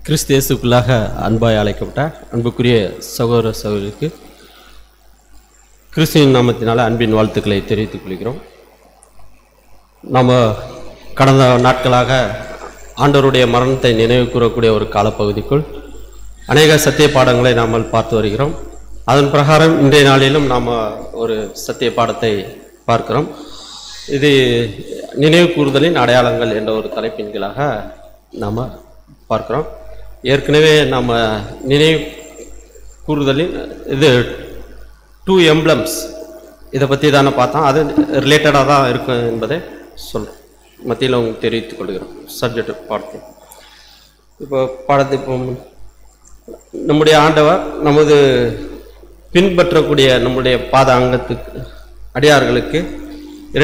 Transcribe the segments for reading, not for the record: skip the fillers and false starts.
கிறிஸ்து இயேசுக்குள்ளாக அன்பாய் அழைக்கப்பட்ட அன்புக்குரிய சகோதர சகோதரிக்கு கிறிஸ்துவின் நாமத்தினால அன்பின் வாழ்த்துக்களை தெரிவித்துக் கொள்கிறோம். நாம் கடந்த நாட்களாக ஆண்டவருடைய மரணத்தை நினைவு கூறக்கூடிய ஒரு காலப்பகுதிக்குள் அநேக சத்திய பாடங்களை நாம் பார்த்து வருகிறோம். அதன் பிரகாரம் இன்றைய நாளிலும் நாம் ஒரு சத்திய பாடத்தை பார்க்கிறோம். இது நினைவு கூறுதலின் அடையாளங்கள் என்ற ஒரு தலைப்பின் கீழாக நாம் பார்க்கிறோம். ஏற்கனவே நம்ம நினைவு கூறுதலின் இது 2 எம்ப்ளம்ஸ் இதை பற்றி தானே பார்த்தோம். அது ரிலேட்டடாக தான் இருக்கும் என்பதை சொல்கிறோம். மத்தியில் உங்களுக்கு தெரிவித்துக் கொள்கிறோம். சப்ஜெக்ட் பாடத்தை இப்போ நம்முடைய ஆண்டவர் நமது பின்பற்றக்கூடிய நம்முடைய பாத அங்கத்துக்கு அடியார்களுக்கு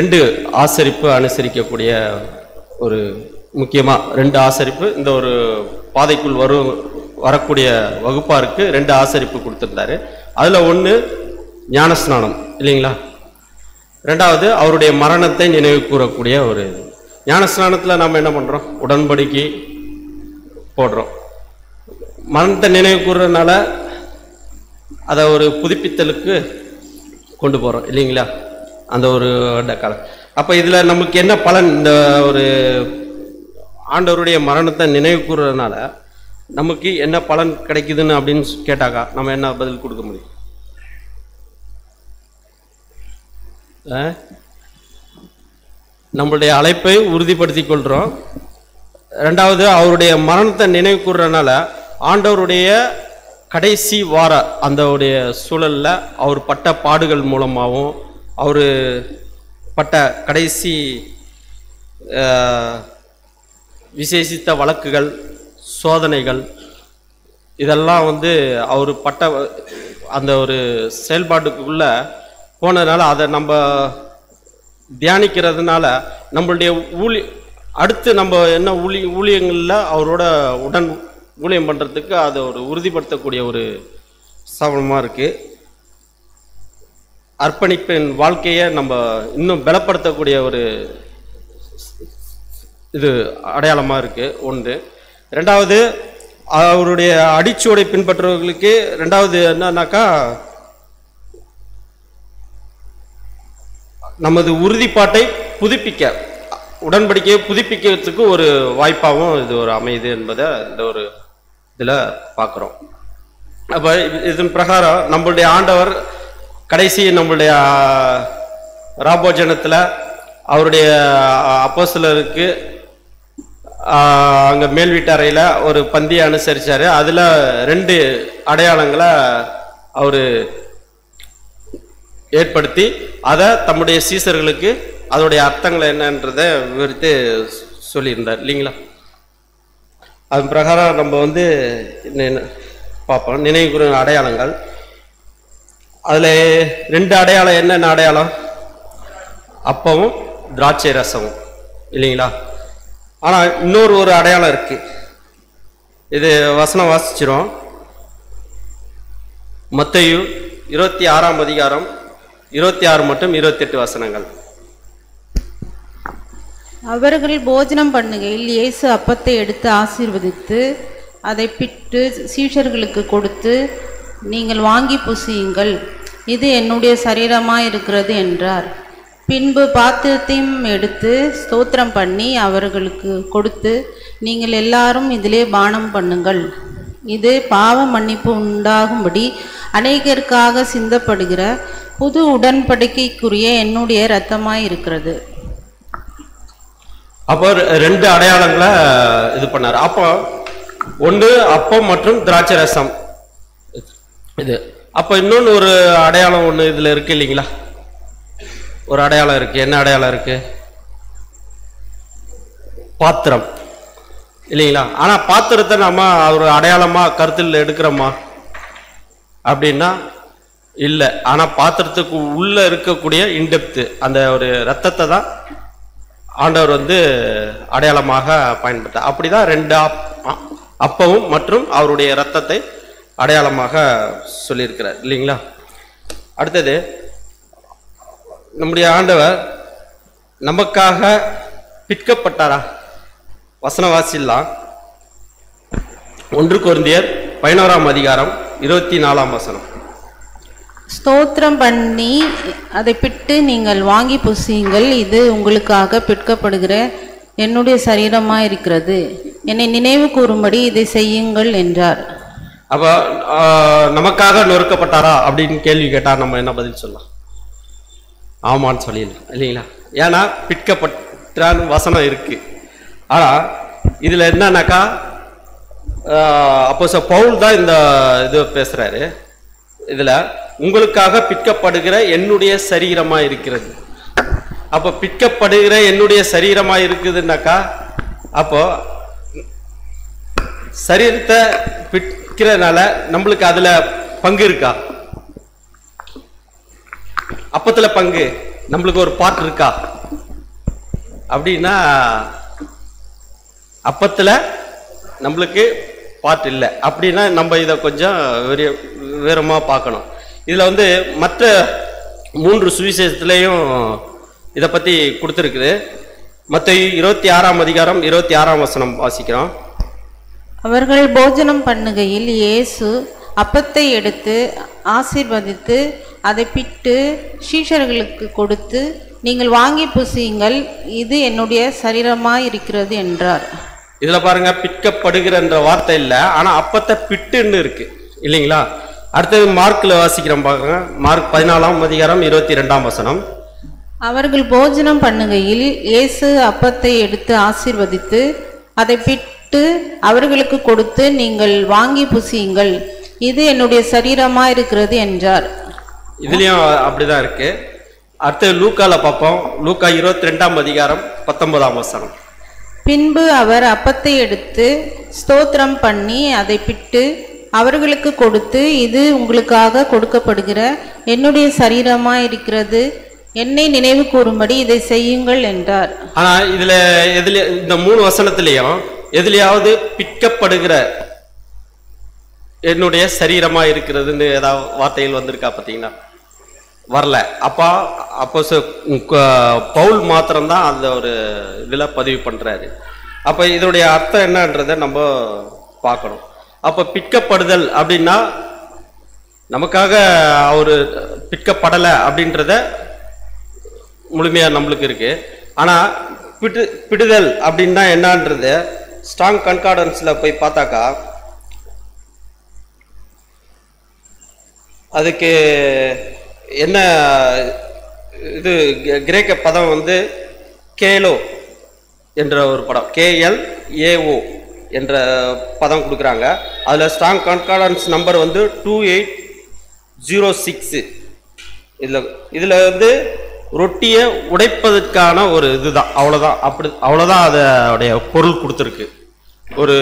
2 ஆசரிப்பு அனுசரிக்கக்கூடிய ஒரு முக்கியமாக 2 ஆசரிப்பு இந்த ஒரு பாதைக்குள் வரக்கூடிய வகுப்பாருக்கு 2 ஆசரிப்பு கொடுத்துருந்தாரு. அதில் ஒன்று ஞானஸ்நானம் இல்லைங்களா, 2வது அவருடைய மரணத்தை நினைவு கூறக்கூடிய ஒரு ஞானஸ்நானத்தில் நம்ம என்ன பண்ணுறோம், உடன்படிக்கை போடுறோம். மரணத்தை நினைவு கூறுறதுனால அதை ஒரு புதுப்பித்தலுக்கு கொண்டு போகிறோம் இல்லைங்களா, அந்த ஒரு காலம். அப்போ இதில் நமக்கு என்ன பலன், இந்த ஒரு ஆண்டவருடைய மரணத்தை நினைவு கூறுறதுனால நமக்கு என்ன பலன் கிடைக்குதுன்னு அப்படின்னு கேட்டாக்கா நம்ம என்ன பதில் கொடுக்க முடியும்? நம்மளுடைய அழைப்பை உறுதிப்படுத்தி கொள்கிறோம். 2வது அவருடைய மரணத்தை நினைவு கூறுறதுனால ஆண்டவருடைய கடைசி வார அந்த உடைய சூழலில் அவர் பட்ட பாடுகள் மூலமாகவும் அவர் பட்ட கடைசி விசேஷித்த வழக்குகள் சோதனைகள் இதெல்லாம் அவர் பட்ட அந்த ஒரு செயல்பாட்டுக்குள்ளே போனதுனால அதை நம்ம தியானிக்கிறதுனால நம்மளுடைய அடுத்து நம்ம என்ன ஊழியங்களில் அவரோட உடன் ஊழியம் பண்ணுறதுக்கு அதை ஒரு உறுதிப்படுத்தக்கூடிய ஒரு சாதனமாக இருக்குது. அர்ப்பணிப்பின் வாழ்க்கையை நம்ம இன்னும் பலப்படுத்தக்கூடிய ஒரு இது அடையாளமாக இருக்குது ஒன்று. 2வது அவருடைய அடிச்சுவடை பின்பற்றுவர்களுக்கு 2வது என்னன்னாக்கா நமது உறுதிப்பாட்டை புதுப்பிக்க, உடன்படிக்கையை புதுப்பிக்கிறதுக்கு ஒரு வாய்ப்பாகவும் இது ஒரு அமையுது என்பதை இந்த ஒரு இதில் பார்க்குறோம். அப்போ இதன் பிரகாரம் நம்மளுடைய ஆண்டவர் கடைசி நம்மளுடைய ராபோஜனத்தில் அவருடைய அப்போஸ்தலருக்கு அங்கே மேல் வீட்டறையில் ஒரு பந்தியை அனுசரித்தார். அதில் 2 அடையாளங்களை அவர் ஏற்படுத்தி அதை தம்முடைய சீசர்களுக்கு அதோடைய அர்த்தங்களை என்னன்றதை விவரித்து சொல்லியிருந்தார் இல்லைங்களா. அதன் பிரகாரம் நம்ம பார்ப்போம் நினைவு கூறும் அடையாளங்கள். அதில் 2 அடையாளம் என்னென்ன அடையாளம், அப்பவும் திராட்சை ரசமும் இல்லைங்களா. ஆனால் இன்னொரு ஒரு அடையாளம் இருக்கு. இது வசனம் வாசிச்சிரும். மத்தேயு 26ஆம் அதிகாரம் 26 மற்றும் 28 வசனங்கள். அவர்கள் போஜனம் பண்ணுகையில் இயேசு அப்பத்தை எடுத்து ஆசீர்வதித்து அதை பிட்டு சீஷர்களுக்கு கொடுத்து, நீங்கள் வாங்கி புசியுங்கள், இது என்னுடைய சரீரமாய் இருக்கிறது என்றார். பின்பு பாத்திரத்தையும் எடுத்து ஸ்தோத்திரம் பண்ணி அவர்களுக்கு கொடுத்து, நீங்கள் எல்லாரும் இதிலே பானம் பண்ணுங்கள், இது பாவ மன்னிப்பு உண்டாகும்படி அநேகருக்காக சிந்தப்படுகிற புது உடன்படிக்கைக்குரிய என்னுடைய இரத்தமாய் இருக்கிறது. அப்போ 2 அடையாளங்களை இது பண்ணார். அப்போ ஒன்று அப்பம் மற்றும் திராட்சை ரசம் இது. அப்போ இன்னொன்று ஒரு அடையாளம் ஒன்று இதில் இருக்கு இல்லைங்களா, ஒரு அடையாளம் இருக்கு. என்ன அடையாளம் இருக்கு? பாத்திரம் இல்லைங்களா. ஆனா பாத்திரத்தை நம்ம ஒரு அடையாளமா கருத்தில் எடுக்கிறோமா அப்படின்னா இல்லை. ஆனா பாத்திரத்துக்கு உள்ள இருக்கக்கூடிய இன்டெப்த் அந்த ஒரு ரத்தத்தை தான் ஆண்டவர் அடையாளமாக பயன்படுத்த. அப்படிதான் 2 அப்பவும் மற்றும் அவருடைய ரத்தத்தை அடையாளமாக சொல்லியிருக்கிறார் இல்லைங்களா. அடுத்தது நம்முடைய ஆண்டவர் நமக்காக பிற்கப்பட்டாரா? வசனவாசிலாம் 1 கொரிந்தியர் 11ஆம் அதிகாரம் 24ஆம் வசனம். ஸ்தோத்திரம் பண்ணி அதை பிட்டு நீங்கள் வாங்கி புசியுங்கள், இது உங்களுக்காக பிற்கப்படுகிற என்னுடைய சரீரமாக இருக்கிறது, என்னை நினைவு கூறும்படி இதை செய்யுங்கள் என்றார். அப்போ நமக்காக நொறுக்கப்பட்டாரா அப்படின்னு கேள்வி கேட்டால் நம்ம என்ன பதில் சொல்லலாம்? ஆமான்னு சொல்லிடலாம் இல்லைங்களா? ஏன்னா பிற்கப்பட்டான்னு வசனம் இருக்கு. ஆனால் இதில் என்னன்னாக்கா அப்போ பவுல் தான் இந்த இது பேசுறாரு. இதில் உங்களுக்காக பிற்கப்படுகிற என்னுடைய சரீரமா இருக்கிறது. அப்போ பிற்கப்படுகிற என்னுடைய சரீரமா இருக்குதுன்னாக்கா அப்போ சரீரத்தை பிற்கிறதுனால நம்மளுக்கு அதுல பங்கு இருக்கா? அப்பத்துல பங்கு நம்மளுக்கு ஒரு பாட்டு இருக்கா அப்படின்னா அப்பத்துல நம்மளுக்கு பாட்டு இல்லை. அப்படின்னா நம்ம இதை கொஞ்சம் விவரமா பார்க்கணும். இதுல வந்து மற்ற 3 சுவிசேஷத்திலையும் இதை பத்தி கொடுத்துருக்குது. மத்தேயு 26ஆம் அதிகாரம் 26ஆம் வசனம் வாசிக்கிறோம். அவர்கள் போஜனம் பண்ணுகையில் இயேசு அப்பத்தை எடுத்து ஆசீர்வதித்து அதை பிட்டு சீஷர்களுக்கு கொடுத்து, நீங்கள் வாங்கி புசியுங்கள், இது என்னுடைய சரீரமாய் இருக்கிறது என்றார். இதுல பாருங்க, பிற்கப்படுகிற வார்த்தை இல்லை, ஆனா அப்பத்தை பிட்டுன்னு இருக்கு இல்லைங்களா? அடுத்தது மார்க்ல வாசிக்கிறோம் பாருங்க. மார்க் 14ஆம் அதிகாரம் 22ஆம் வசனம். அவர்கள் போஜனம் பண்ணுகையில் இயேசு அப்பத்தை எடுத்து ஆசீர்வதித்து அதை பிட்டு அவர்களுக்கு கொடுத்து, நீங்கள் வாங்கி புசியுங்கள், இது என்னுடைய சரீரமா இருக்கிறது என்றார். இதுலயும் அப்படிதான் இருக்கு. அடுத்து லூக்கால பார்ப்போம். லூக்கா 22ஆம் அதிகாரம் 19ஆம் வசனம். பின்பு அவர் அப்பத்தை எடுத்து ஸ்தோத்திரம் பண்ணி அதை பிட்டு அவர்களுக்கு கொடுத்து, இது உங்களுக்காக கொடுக்கப்படுகிற என்னுடைய சரீரமா இருக்கிறது, என்னை நினைவு கூறும்படி இதை செய்யுங்கள் என்றார். ஆனா இதுல இந்த 3 வசனத்திலையும் எதுலையாவது பிற்கப்படுகிற என்னுடைய சரீரமா இருக்கிறதுன்னு ஏதாவது வார்த்தைகள் வந்திருக்கா பார்த்தீங்கன்னா? வரல. அப்போ பவுல் மாத்திரம்தான் அந்த ஒரு இதுல பதிவு பண்றாரு. அப்ப இதனுடைய அர்த்தம் என்னன்றதை நம்ம பார்க்கணும். அப்ப பிற்கப்படுதல் அப்படின்னா நமக்காக அவரு பிற்கப்படலை அப்படின்றத முழுமையா நம்மளுக்கு இருக்கு. ஆனா பிடுதல் அப்படின்னா என்னன்றது ஸ்ட்ராங் கன்கார்டன்ஸ்ல போய் பார்த்தாக்கா அதுக்கு என்ன இது கிரேக்க பதம் வந்து கேலோ என்ற ஒரு படம், KLAO என்ற பதம் கொடுக்குறாங்க. அதில் ஸ்ட்ராங் கன்கார்டன்ஸ் நம்பர் வந்து 2806. இதில் வந்து ரொட்டியை உடைப்பதற்கான ஒரு இதுதான், அவ்வளோதான் அதோடைய பொருள் கொடுத்துருக்கு. ஒரு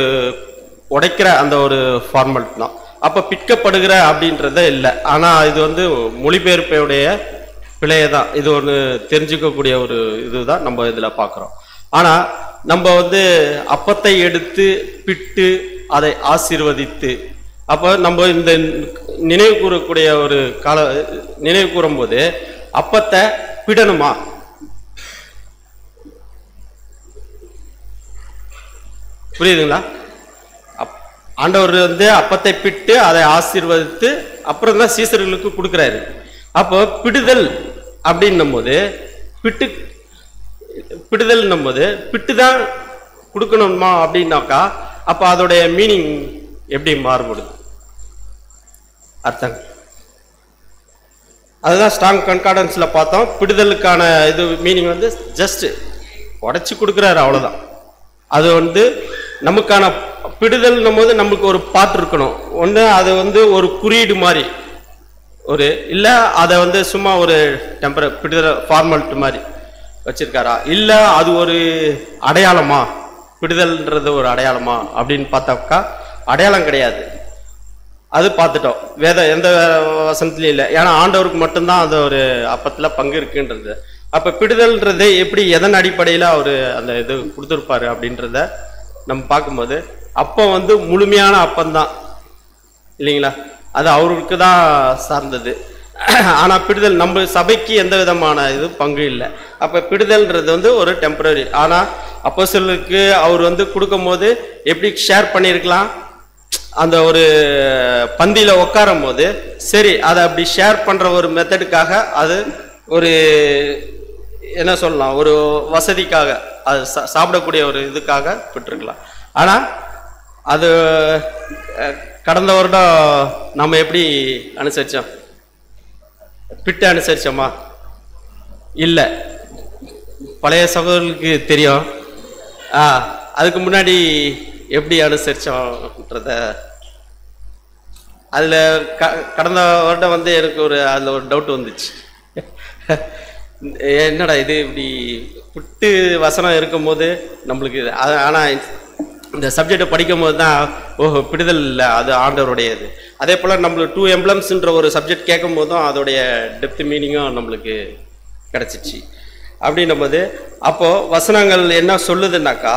உடைக்கிற அந்த ஒரு ஃபார்மட் தான். அப்போ பிற்கப்படுகிற அப்படின்றத இல்லை. ஆனால் இது வந்து மொழிபெயர்ப்பையுடைய பிழையை தான். இது ஒன்று தெரிஞ்சுக்கக்கூடிய ஒரு இதுதான் நம்ம இதில் பார்க்குறோம். ஆனால் நம்ம வந்து அப்பத்தை எடுத்து பிட்டு அதை ஆசீர்வதித்து, அப்போ நம்ம இந்த நினைவு கூறக்கூடிய ஒரு நினைவு கூறும்போது அப்பத்தை பிடணுமா? புரியுதுங்களா? ஆண்டவர் வந்து அப்பத்தை பிட்டு அதை ஆசீர்வதித்து அப்புறம் தான் சீசர்களுக்கு கொடுக்குறாரு. அப்போ பிடுதல் அப்படின்னும் போது பிடுதல்னும் போது பிட்டு தான் கொடுக்கணுமா அப்படின்னாக்கா அப்போ அதோடைய மீனிங் எப்படி மாறுபடுது அர்த்தம்? அதுதான் ஸ்ட்ராங் கன்கார்டன்ஸ்ல பார்த்தோம். பிடுதலுக்கான இது மீனிங் வந்து ஜஸ்ட் உடைச்சு கொடுக்குறாரு, அவ்வளோதான். அது வந்து நமக்கான பிடுதல்னும் போது நமக்கு ஒரு பாட்டு இருக்கணும். ஒன்று அது வந்து ஒரு குறியீடு மாதிரி ஒரு இல்லை, அதை வந்து சும்மா ஒரு பிடுதல் ஃபார்மாலிட்டி மாதிரி வச்சிருக்காரா, இல்லை அது ஒரு அடையாளமா? பிடுதல்ன்றது ஒரு அடையாளமா அப்படின்னு பார்த்தாக்கா அடையாளம் கிடையாது. அது பார்த்துட்டோம். எந்த வசனத்துலையும் இல்லை. ஏன்னா ஆண்டவருக்கு மட்டும்தான் அந்த ஒரு அப்பத்தில் பங்கு இருக்குன்றது. அப்போ பிடுதல்ன்றது எப்படி, எதன் அடிப்படையில் அவர் அந்த இது கொடுத்துருப்பாரு அப்படின்றத நம்ம பார்க்கும்போது அப்போ வந்து முழுமையான அப்பந்தான் இல்லைங்களா? அது அவருக்கு தான் சார்ந்தது. ஆனால் பிடுதல் நம்ம சபைக்கு எந்த விதமான இது பங்கு இல்லை. அப்போ பிடுதல்ன்றது வந்து ஒரு டெம்பரரி. ஆனால் அப்போஸ்தலருக்கு அவர் வந்து கொடுக்கும் போது எப்படி ஷேர் பண்ணியிருக்கலாம்? அந்த ஒரு பந்தியில் உட்காரும் போது சரி அதை அப்படி ஷேர் பண்ணுற ஒரு மெத்தடுக்காக அது ஒரு என்ன சொல்லலாம், ஒரு வசதிக்காக அது சாப்பிடக்கூடிய ஒரு இதுக்காக விட்டுருக்கலாம். ஆனால் அது கடந்த வருடம் நம்ம எப்படி அனுசரித்தோம்? பிட்டு அனுசரித்தோமா? இல்லை. பழைய சகோதரர்களுக்கு தெரியும். அதுக்கு முன்னாடி எப்படி அனுசரித்தோன்றத அதில் கடந்த வருடம் வந்து எனக்கு அதில் ஒரு டவுட் வந்துச்சு. என்னடா இது இப்படி புட்டு வசனம் இருக்கும்போது நம்மளுக்கு ஆனால் இந்த சப்ஜெக்டை படிக்கும் போது தான் ஓஹோ பிடிதல் இல்லை, அது ஆண்டவருடையது. அதே போல் நம்மளுக்கு 2 எம்ப்ளம்ஸ்ன்ற ஒரு சப்ஜெக்ட் கேட்கும் போதும் அதோடைய டெப்த் மீனிங்கும் நம்மளுக்கு கிடச்சிச்சு. அப்படின்னும் போது அப்போது வசனங்கள் என்ன சொல்லுதுன்னாக்கா,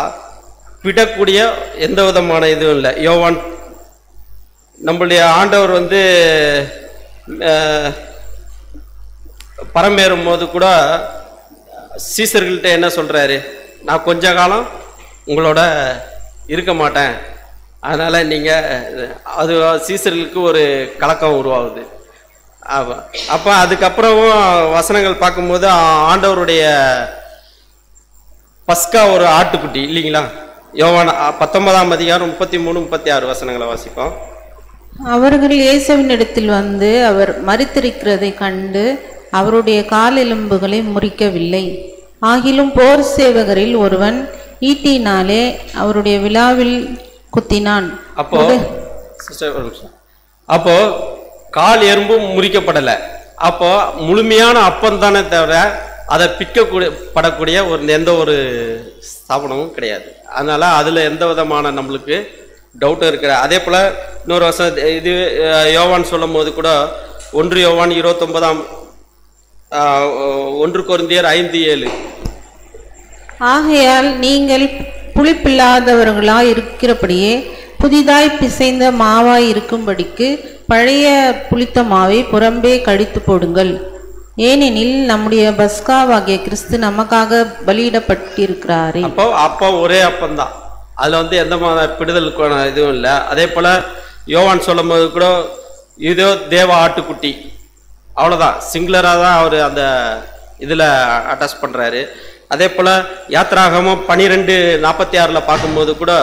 விடக்கூடிய எந்த விதமான இதுவும் இல்லை. யோவான் நம்மளுடைய ஆண்டவர் வந்து பரமேறும் போது கூட சீசர்கள்ட்ட என்ன சொல்றாரு, நான் கொஞ்ச காலம் உங்களோட இருக்க மாட்டேன், அதனால நீங்க அது சீசர்களுக்கு ஒரு கலக்கம் உருவாகுது. அப்ப அதுக்கப்புறமும் வசனங்கள் பார்க்கும்போது ஆண்டவருடைய பஸ்கா ஒரு ஆட்டுக்குட்டி இல்லைங்களா? யோவான் 19ஆம் அதிகாரம் 33-36 வசனங்களை வாசிப்போம். அவர்கள் இயேசுவினிடத்தில் வந்து அவர் மரித்திருக்கிறதை கண்டு அவருடைய கால் எலும்புகளை முறிக்கவில்லை. ஆகிலும் போர் சேவகரில் ஒருவன் ஈட்டினாலே அவருடைய விழாவில் குத்தினான். அப்போ கால் எறும்பும் முறிக்கப்படலை. அப்போ முழுமையான அப்பம் தானே தவிர அதை படக்கூடிய எந்த ஒரு ஸ்தாபனமும் கிடையாது. அதனால அதுல எந்த விதமான நம்மளுக்கு டவுட்டும் இருக்கிற. அதே போல இன்னொரு வருஷம் இது யோவான் சொல்லும் போது கூட 1 யோவான் 29 1 கொரிந்தியர் 5:7 ஆகையால் நீங்கள் புளிப்பில்லாதவர்களாய் இருக்கிறபடியே புதிதாய் பிசைந்த மாவாய் இருக்கும்படிக்கு பழைய புளித்த மாவை புறம்பே கடித்து போடுங்கள். ஏனெனில் நம்முடைய பஸ்காவாகிய கிறிஸ்து நமக்காக பலியிடப்பட்டிருக்கிறாரே. அப்போ ஒரே அப்பந்தான், அதுல வந்து எந்த மாதிரி பிடுதலுக்கான இதுவும் இல்லை. அதே போல யோவான் சொல்லும் போது கூட இதோ தேவ ஆட்டுக்குட்டி, அவ்வளோதான், சிங்குலராக தான் அவர் அந்த இதில் அட்டாச் பண்ணுறாரு. அதே போல் யாத்ராகமம் 12:46 பார்க்கும்போது கூட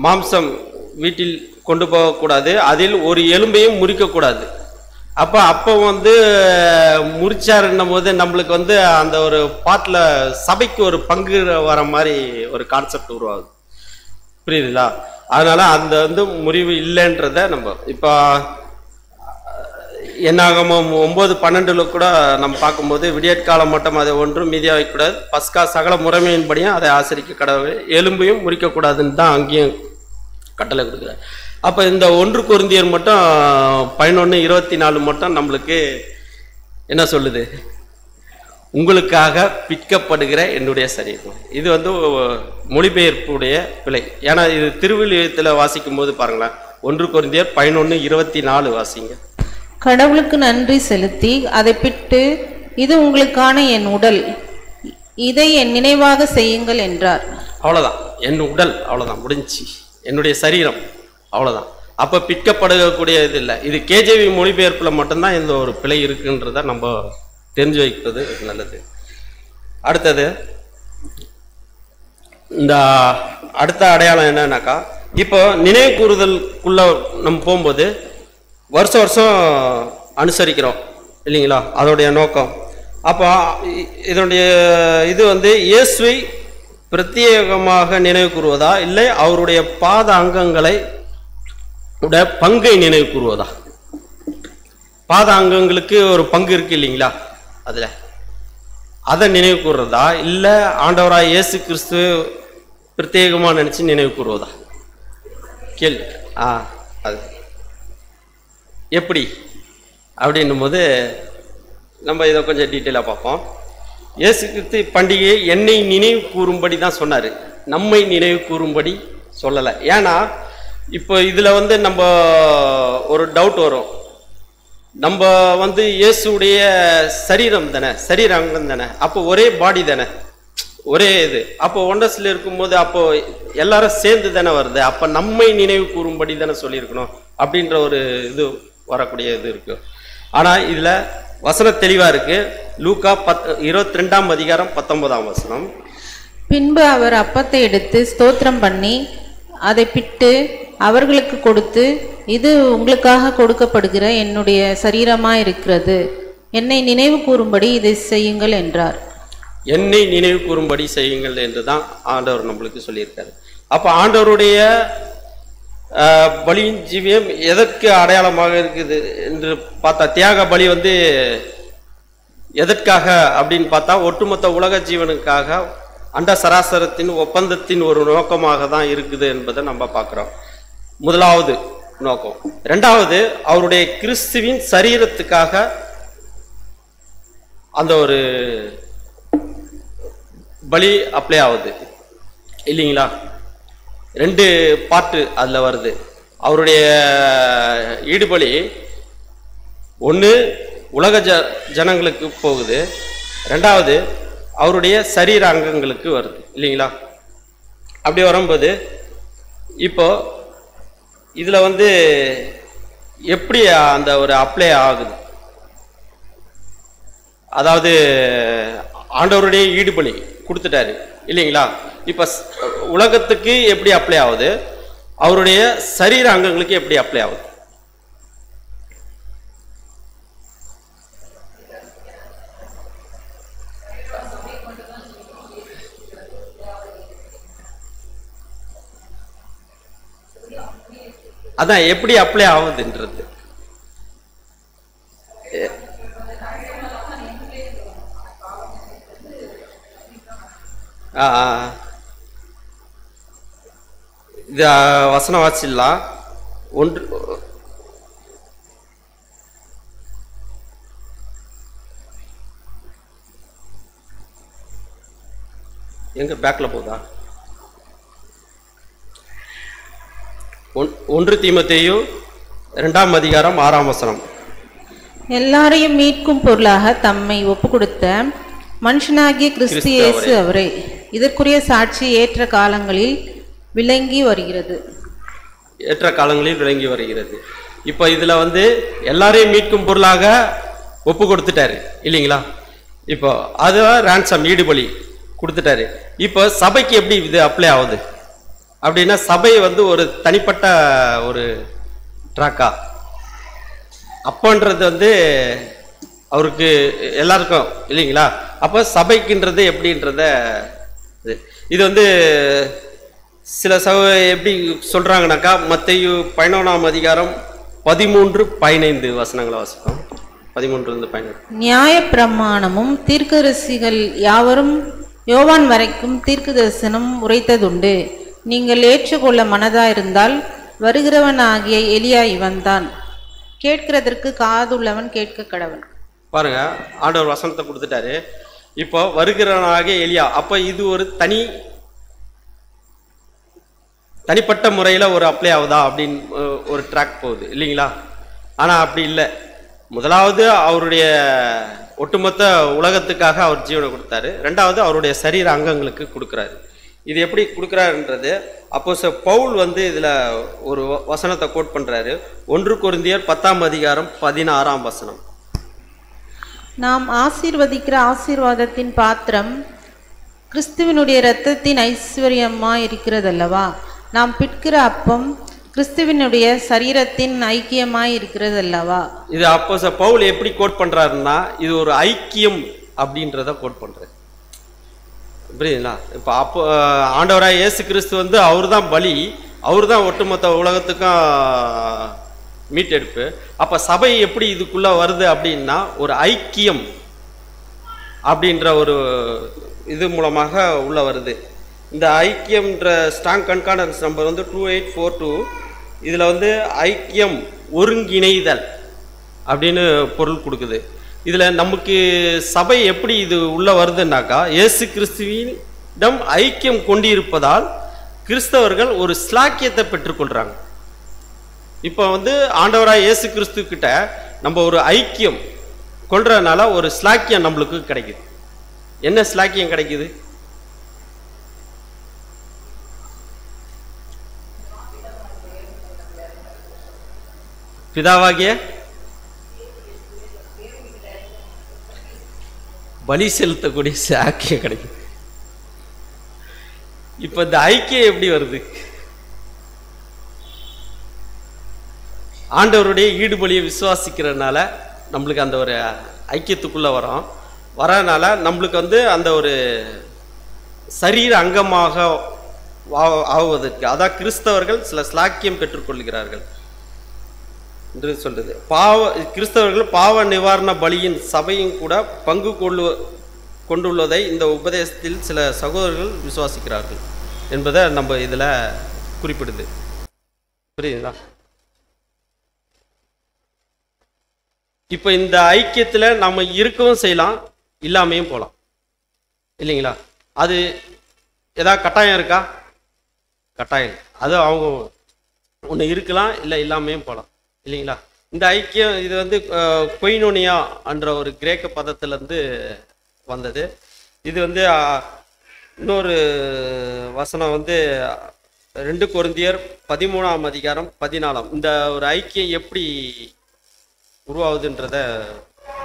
மாம்சம் வீட்டில் கொண்டு போகக்கூடாது, அதில் ஒரு எலும்பையும் முறிக்கக்கூடாது. அப்போ வந்து முறிச்சாருன்னும் போது நம்மளுக்கு வந்து அந்த ஒரு பாட்டில் சபைக்கு ஒரு பங்கு வர மாதிரி ஒரு கான்செப்ட் உருவாகுது. புரியுதுங்களா? அதனால அந்த வந்து முறிவு இல்லைன்றத நம்ம இப்போ என்னாகமம் 9:12 கூட நம்ம பார்க்கும்போது விடியற்காலம் மட்டும் அதை ஒன்றும் மீதியாக வைக்கக்கூடாது, பஸ்கா சகல முறைமையின்படியும் அதை ஆசரிக்க கடவுள், எலும்பையும் முறிக்கக்கூடாதுன்னு தான் அங்கேயும் கட்டளை கொடுக்குறாரு. அப்போ இந்த 1 கொரிந்தியர் மட்டும் 11:24 மட்டும் நம்மளுக்கு என்ன சொல்லுது, உங்களுக்காக பிற்கப்படுகிற என்னுடைய சரீரம். இது வந்து மொழிபெயர்ப்புடைய பிழை. ஏன்னா இது திருவிழியத்தில் வாசிக்கும் போது பாருங்களேன், 1 கொரிந்தியர் 11:24 வாசிங்க. கடவுளுக்கு நன்றி செலுத்தி அதை பிட்டு, இது உங்களுக்கான என் உடல், இதை என் நினைவாக செய்யுங்கள் என்றார். அவ்வளோதான், என் உடல், அவ்வளோதான், முடிஞ்சி, என்னுடைய சரீரம், அவ்வளோதான். அப்போ பிற்கப்படக்கூடிய இது இல்லை. இது கேஜேவி மொழிபெயர்ப்பில் மட்டும்தான் இந்த ஒரு பிழை இருக்குன்றத நம்ம தெரிஞ்சு வைப்பது நல்லது. அடுத்தது இந்த அடுத்த அடையாளம் என்னன்னாக்கா, இப்போ நினைவு கூறுதலுக்குள்ள நம்ம போகும்போது வருஷம் வருஷம் அனுசரிக்கிறோம் இல்லைங்களா, அதோடைய நோக்கம். அப்போ இதனுடைய இது வந்து இயேசுவை பிரத்யேகமாக நினைவு கூறுவதா, இல்லை அவருடைய பாத அங்கங்களை உடைய பங்கை நினைவு கூறுவதா? பாத அங்கங்களுக்கு ஒரு பங்கு இருக்கு இல்லைங்களா, அதுல அதை நினைவு கூறுறதா, இல்லை ஆண்டவராய் இயேசு கிறிஸ்து பிரத்யேகமாக நினைச்சு நினைவு கூறுவதா? கேள்வி. அது எப்படி அப்படின்னும் போது நம்ம இதை கொஞ்சம் டீட்டெயிலாக பார்ப்போம். இயேசு கிறிஸ்து பண்டிகையை என்னை நினைவு கூறும்படி தான் சொன்னார், நம்மை நினைவு கூறும்படி சொல்லலை. ஏன்னா இப்போ இதில் வந்து நம்ம ஒரு டவுட் வரும், நம்ம வந்து இயேசுடைய சரீரம் தானே, சரீராங்கம் தானே, அப்போ ஒரே பாடி தானே, ஒரே இது. அப்போ ஒண்டஸ்ல இருக்கும்போது அப்போ எல்லாரும் சேர்ந்து தானே வருது. அப்ப நம்மை நினைவு கூறும்படி தானே சொல்லியிருக்கணும் அப்படின்ற ஒரு இது வரக்கூடிய இது இருக்கு. ஆனா இதுல வசனம் தெளிவா இருக்கு. லூக்கா 22ஆம் அதிகாரம் 19ஆம் வசனம். பின்பு அவர் அப்பத்தை எடுத்து ஸ்தோத்திரம் பண்ணி அதை பிட்டு அவர்களுக்கு கொடுத்து, இது உங்களுக்காக கொடுக்கப்படுகிற என்னுடைய சரீரமாய் இருக்கிறது, என்னை நினைவு கூறும்படி இதை செய்யுங்கள் என்றார். என்னை நினைவு கூறும்படி செய்யுங்கள் என்று தான் ஆண்டவர் நம்மளுக்கு சொல்லியிருக்காரு. அப்ப ஆண்டவருடைய பலியின் ஜீவியம் எதற்கு அடையாளமாக இருக்குது என்று பார்த்தா, தியாக பலி வந்து எதற்காக அப்படின்னு பார்த்தா, ஒட்டுமொத்த உலக ஜீவனுக்காக அண்ட சராசரத்தின் ஒப்பந்தத்தின் ஒரு நோக்கமாக தான் இருக்குது என்பதை நம்ம பார்க்கிறோம். முதலாவது நோக்கம். இரண்டாவது, அவருடைய கிறிஸ்துவின் சரீரத்துக்காக அந்த ஒரு பலி அப்ளை ஆகுது இல்லைங்களா? 2 பார்ட்டு அதில் வருது. அவருடைய ஈடுபலி ஒன்று உலக ஜனங்களுக்கு போகுது, ரெண்டாவது அவருடைய சரீர அங்கங்களுக்கு வருது இல்லைங்களா? அப்படி வரும்போது இப்போ இதில் வந்து எப்படி அந்த ஒரு அப்ளை ஆகுது? அதாவது ஆண்டவருடைய ஈடுபலி கொடுத்துட்டாரு இல்லைங்களா? இப்ப உலகத்துக்கு எப்படி அப்ளை ஆகுது, அவருடைய சரீர அங்கங்களுக்கு எப்படி அப்ளை ஆகுது? அதான் எப்படி அப்ளை ஆகுதுன்றது. இது வசனம் வாசிடலாம். ஒன்று எங்க பேக்ல போதா? 1 தீமோத்தேயு 2ஆம் அதிகாரம் 6ஆம் வசனம். எல்லாரையும் மீட்கும் பொருளாக தம்மை ஒப்பு கொடுத்த மனுஷனாகிய கிறிஸ்து இயேசு அவரே, இதற்குரிய சாட்சி ஏற்ற காலங்களில் விளங்கி வருகிறது. ஏற்ற காலங்களில் விளங்கி வருகிறது. இப்போ இதுல வந்து எல்லாரையும் மீட்கும் பொருளாக ஒப்பு கொடுத்துட்டாரு இல்லைங்களா? இப்போ அது ரான்சம் ஈடுபலி கொடுத்துட்டாரு. இப்போ சபைக்கு எப்படி இது அப்ளை ஆகுது அப்படின்னா, சபை வந்து ஒரு தனிப்பட்ட ஒரு ட்ராக்கா அப்போன்றது வந்து அவருக்கு எல்லாருக்கும் இல்லைங்களா? அப்போ சபைக்குன்றது எப்படின்றத இது வந்து சில எப்படி சொல்றாங்கனாக்கா, மத்தேயு 11ஆம் அதிகாரம் 13-15 வசனங்களை வாசிப்போம். 13-15. நியாய பிரமாணமும் தீர்க்கதரிசிகள் யாவரும் யோவான் வரைக்கும் தீர்க்க தரிசனம் உரைத்ததுண்டு. நீங்கள் ஏற்றுக்கொள்ள மனதாயிருந்தால் வருகிறவனாகிய எலியா இவன்தான். கேட்கிறதற்கு காதுள்ளவன் கேட்க கடவன். பாருங்க, ஆண்டவர் வசனத்தை கொடுத்துட்டாரு. இப்போ வருகிறவனாகிய எலியா, அப்ப இது ஒரு தனிப்பட்ட முறையில ஒரு அப்ளை ஆகுதா அப்படின்னு ஒரு ட்ராக் போகுது இல்லைங்களா? ஆனா அப்படி இல்லை. முதலாவது அவருடைய ஒட்டுமொத்த உலகத்துக்காக அவர் ஜீவனை கொடுத்தாரு. ரெண்டாவது அவருடைய சரீர அங்கங்களுக்கு கொடுக்குறாரு. இது எப்படி கொடுக்குறாருன்றது அப்போஸ்தலர் பவுல் வந்து இதுல ஒரு வசனத்தை கோட் பண்றாரு. 1 கொரிந்தியர் 10ஆம் அதிகாரம் 16ஆம் வசனம். நாம் ஆசீர்வதிக்கிற ஆசீர்வாதத்தின் பாத்திரம் கிறிஸ்துவினுடைய இரத்தத்தின் ஐஸ்வர்யமாய் இருக்கிறதல்லவா? நாம் பிட்கிற அப்பம் கிறிஸ்துவினுடைய சரீரத்தின் ஐக்கியமாய் இருக்கிறதல்லவா? இது அப்போஸ்தலர் பவுல் எப்படி கோட் பண்றாருன்னா, இது ஒரு ஐக்கியம் அப்படின்றத கோட் பண்றாரு. புரியுதுங்களா? இப்போ அப்போ ஆண்டவராய் இயேசு கிறிஸ்து வந்து அவர் தான் பலி, அவர் தான் ஒட்டுமொத்த உலகத்துக்கும் மீட்டெடுப்பு. அப்ப சபை எப்படி இதுக்குள்ள வருது அப்படின்னா, ஒரு ஐக்கியம் அப்படின்ற ஒரு இது மூலமாக உள்ள வருது. இந்த ஐக்கியம்ன்ற ஸ்ட்ராங் கன்கார்டன்ஸ் நம்பர் வந்து 2842. இதுல வந்து ஐக்கியம், ஒருங்கிணைதல் அப்படின்னு பொருள் கொடுக்குது. இதுல நமக்கு சபை எப்படி இது உள்ள வருதுன்னாக்கா, இயேசு கிறிஸ்துவிடம் ஐக்கியம் கொண்டிருப்பதால் கிறிஸ்தவர்கள் ஒரு ஸ்லாக்கியத்தை பெற்றுக்கொள்றாங்க. இப்போ வந்து ஆண்டவராய் இயேசு கிறிஸ்து கிட்ட நம்ம ஒரு ஐக்கியம் கொள்றதுனால ஒரு ஸ்லாக்கியம் நம்மளுக்கு கிடைக்குது. என்ன ஸ்லாக்கியம் கிடைக்குது? பிதாவாகிய பலி செலுத்தக்கூடிய சாக்கியம் கிடைக்கும். இப்ப இந்த ஐக்கியம் எப்படி வருது? ஆண்டவருடைய ஈடுபலியை விசுவாசிக்கிறதுனால நம்மளுக்கு அந்த ஒரு ஐக்கியத்துக்குள்ள வரோம். வரனால நம்மளுக்கு அந்த ஒரு சரீர அங்கமாக ஆகுவதற்கு, அதான் கிறிஸ்தவர்கள் சில ஸ்லாக்கியம் பெற்றுக்கொள்கிறார்கள் என்று சொல்றது. கிறிஸ்தவர்கள் பாவ நிவாரண பலியின் சபையும் கூட பங்கு கொண்டுள்ளதை இந்த உபதேசத்தில் சில சகோதரர்கள் விசுவாசிக்கிறார்கள் என்பதை நம்ம இதுல குறிப்பிடுது. புரியுதுங்களா? இப்ப இந்த ஐக்கியத்துல நம்ம இருக்கவும் செய்யலாம், இல்லாமையும் போகலாம், இல்லைங்களா? அது ஏதாவது கட்டாயம் இருக்கா? கட்டாயம். அது அவங்க ஒன்று இருக்கலாம், இல்லை இல்லாமையும் போகலாம், இல்லைங்களா? இந்த ஐக்கியம் இது கொய்னோனியா என்ற ஒரு கிரேக்க பதத்திலிருந்து வந்தது. இது இன்னொரு வசனம் 2 கொரிந்தியர் 13ஆம் அதிகாரம் 14. இந்த ஒரு ஐக்கியம் எப்படி உருவாகுதுன்றத